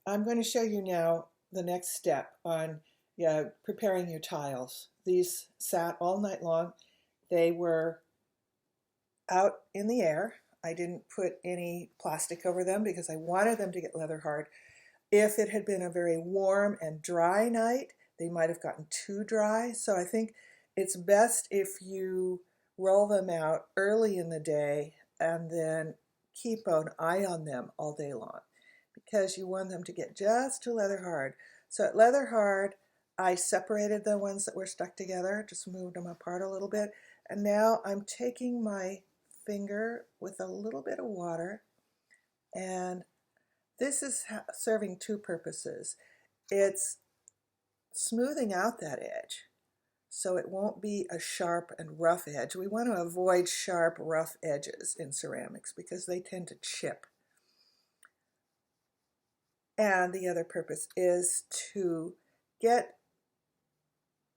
I'm going to show you now the next step on preparing your tiles. These sat all night long. They were out in the air. I didn't put any plastic over them because I wanted them to get leather hard. If it had been a very warm and dry night, they might have gotten too dry. So I think it's best if you roll them out early in the day and then keep an eye on them all day long because you want them to get just to leather hard. So at leather hard, I separated the ones that were stuck together, just moved them apart a little bit. And now I'm taking my finger with a little bit of water, and this is serving two purposes. It's smoothing out that edge so it won't be a sharp and rough edge. We want to avoid sharp, rough edges in ceramics because they tend to chip. And the other purpose is to get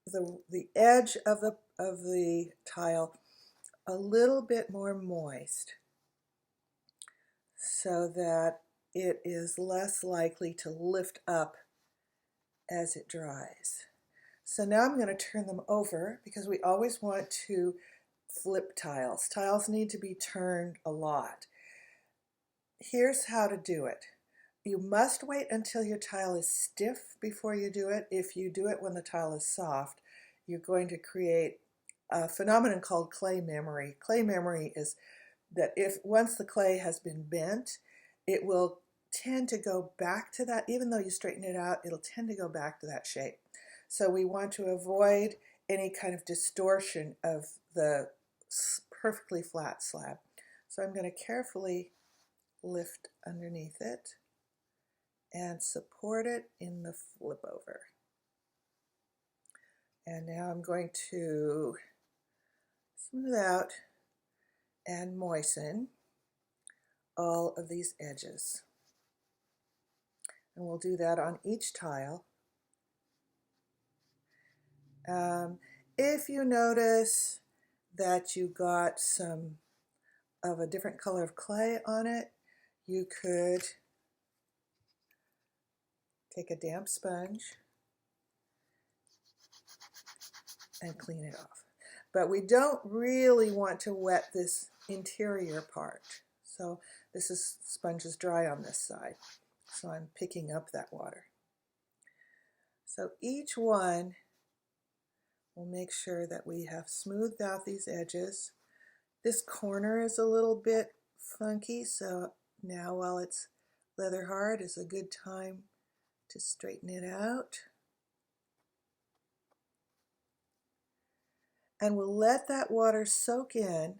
the edge of the tile a little bit more moist so that it is less likely to lift up as it dries. So now I'm going to turn them over because we always want to flip tiles. Tiles need to be turned a lot. Here's how to do it. You must wait until your tile is stiff before you do it. If you do it when the tile is soft, you're going to create a phenomenon called clay memory. Clay memory is that if once the clay has been bent, it will tend to go back to that. Even though you straighten it out, it'll tend to go back to that shape. So we want to avoid any kind of distortion of the perfectly flat slab. So I'm going to carefully lift underneath it and support it in the flip over. And now I'm going to smooth out and moisten all of these edges. And we'll do that on each tile. If you notice that you got some of a different color of clay on it, you could take a damp sponge and clean it off. But we don't really want to wet this interior part. So sponge is dry on this side. So I'm picking up that water. So each one, we'll make sure that we have smoothed out these edges. This corner is a little bit funky, so now while it's leather hard is a good time to straighten it out. And we'll let that water soak in.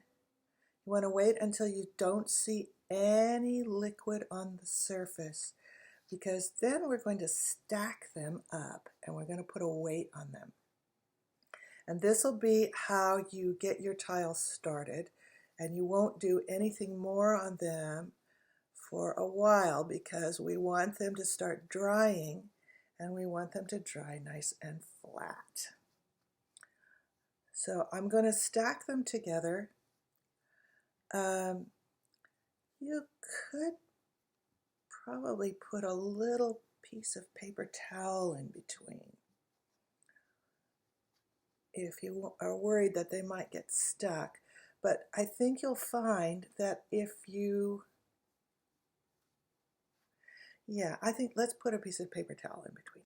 You want to wait until you don't see any liquid on the surface, because then we're going to stack them up and we're going to put a weight on them. And this will be how you get your tiles started, and you won't do anything more on them for a while because we want them to start drying and we want them to dry nice and flat. So I'm going to stack them together. You could probably put a little piece of paper towel in between if you are worried that they might get stuck. But I think you'll find that if you, I think let's put a piece of paper towel in between.